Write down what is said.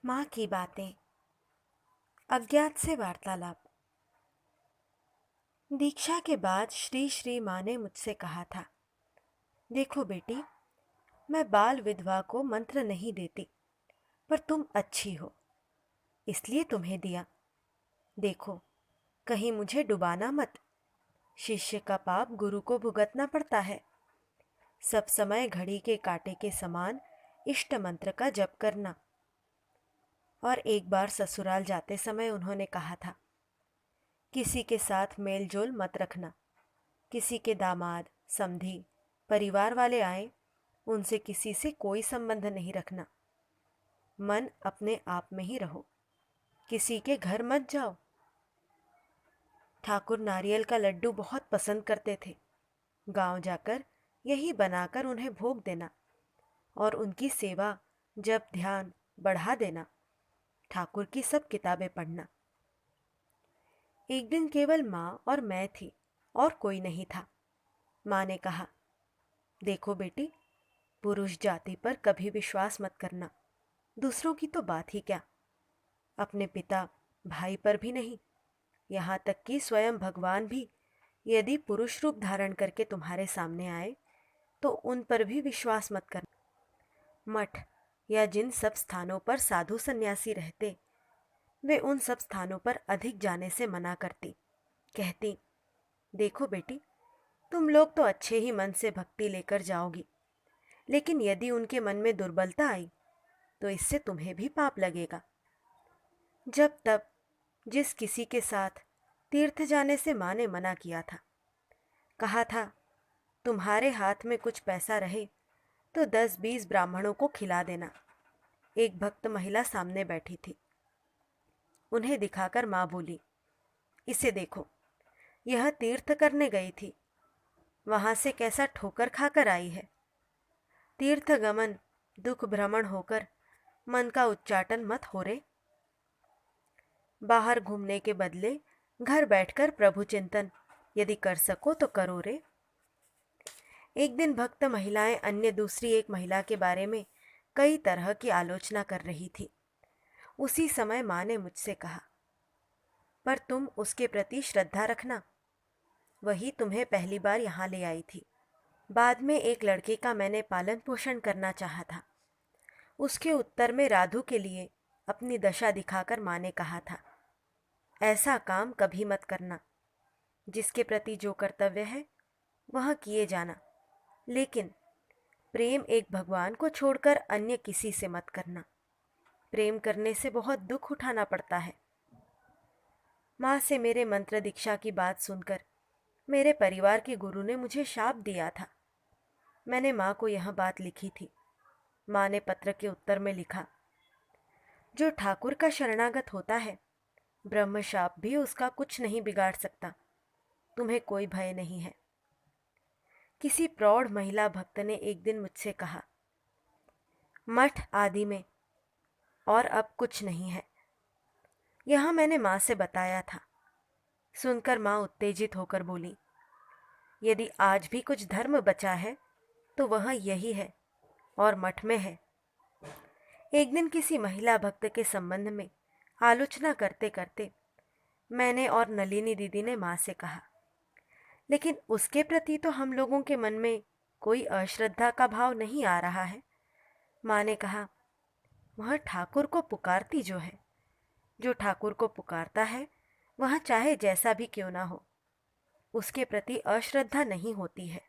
माँ की बातें। अज्ञात से वार्तालाप। दीक्षा के बाद श्री श्री माँ ने मुझसे कहा था, देखो बेटी, मैं बाल विधवा को मंत्र नहीं देती, पर तुम अच्छी हो इसलिए तुम्हें दिया। देखो, कहीं मुझे डुबाना मत। शिष्य का पाप गुरु को भुगतना पड़ता है। सब समय घड़ी के कांटे के समान इष्ट मंत्र का जप करना। और एक बार ससुराल जाते समय उन्होंने कहा था, किसी के साथ मेल जोल मत रखना। किसी के दामाद, समधी, परिवार वाले आए, उनसे किसी से कोई संबंध नहीं रखना। मन अपने आप में ही रहो, किसी के घर मत जाओ। ठाकुर नारियल का लड्डू बहुत पसंद करते थे। गांव जाकर यही बनाकर उन्हें भोग देना और उनकी सेवा, जप, ध्यान बढ़ा देना। ठाकुर की सब किताबें पढ़ना। एक दिन केवल माँ और मैं थी और कोई नहीं था। माँ ने कहा, देखो बेटी, पुरुष जाति पर कभी विश्वास मत करना। दूसरों की तो बात ही क्या, अपने पिता भाई पर भी नहीं। यहाँ तक कि स्वयं भगवान भी यदि पुरुष रूप धारण करके तुम्हारे सामने आए तो उन पर भी विश्वास मत करना। मठ या जिन सब स्थानों पर साधु सन्यासी रहते, वे उन सब स्थानों पर अधिक जाने से मना करती। कहती, देखो बेटी, तुम लोग तो अच्छे ही मन से भक्ति लेकर जाओगी, लेकिन यदि उनके मन में दुर्बलता आई तो इससे तुम्हें भी पाप लगेगा। जब तब जिस किसी के साथ तीर्थ जाने से माँ ने मना किया था, कहा था, तुम्हारे हाथ में कुछ पैसा रहे तो 10-20 ब्राह्मणों को खिला देना। एक भक्त महिला सामने बैठी थी। उन्हें दिखाकर माँ बोली, इसे देखो, यह तीर्थ करने गई थी, वहां से कैसा ठोकर खाकर आई है। तीर्थ गमन दुख भ्रमण होकर मन का उच्चाटन मत हो रे। बाहर घूमने के बदले घर बैठकर प्रभु चिंतन यदि कर सको तो करो रे। एक दिन भक्त महिलाएं अन्य दूसरी एक महिला के बारे में कई तरह की आलोचना कर रही थी। उसी समय माँ ने मुझसे कहा, पर तुम उसके प्रति श्रद्धा रखना, वही तुम्हें पहली बार यहाँ ले आई थी। बाद में एक लड़के का मैंने पालन पोषण करना चाहा था। उसके उत्तर में राधु के लिए अपनी दशा दिखाकर माँ ने कहा था, ऐसा काम कभी मत करना। जिसके प्रति जो कर्तव्य है वह किए जाना, लेकिन प्रेम एक भगवान को छोड़कर अन्य किसी से मत करना। प्रेम करने से बहुत दुख उठाना पड़ता है। माँ से मेरे मंत्र दीक्षा की बात सुनकर मेरे परिवार के गुरु ने मुझे शाप दिया था। मैंने माँ को यह बात लिखी थी। माँ ने पत्र के उत्तर में लिखा, जो ठाकुर का शरणागत होता है, ब्रह्म शाप भी उसका कुछ नहीं बिगाड़ सकता। तुम्हें कोई भय नहीं है। किसी प्रौढ़ महिला भक्त ने एक दिन मुझसे कहा, मठ आदि में और अब कुछ नहीं है। यह मैंने माँ से बताया था। सुनकर माँ उत्तेजित होकर बोली, यदि आज भी कुछ धर्म बचा है तो वह यही है और मठ में है। एक दिन किसी महिला भक्त के संबंध में आलोचना करते करते मैंने और नलिनी दीदी ने माँ से कहा, लेकिन उसके प्रति तो हम लोगों के मन में कोई अश्रद्धा का भाव नहीं आ रहा है। माँ ने कहा, वह ठाकुर को पुकारती जो है, जो ठाकुर को पुकारता है वह चाहे जैसा भी क्यों ना हो, उसके प्रति अश्रद्धा नहीं होती है।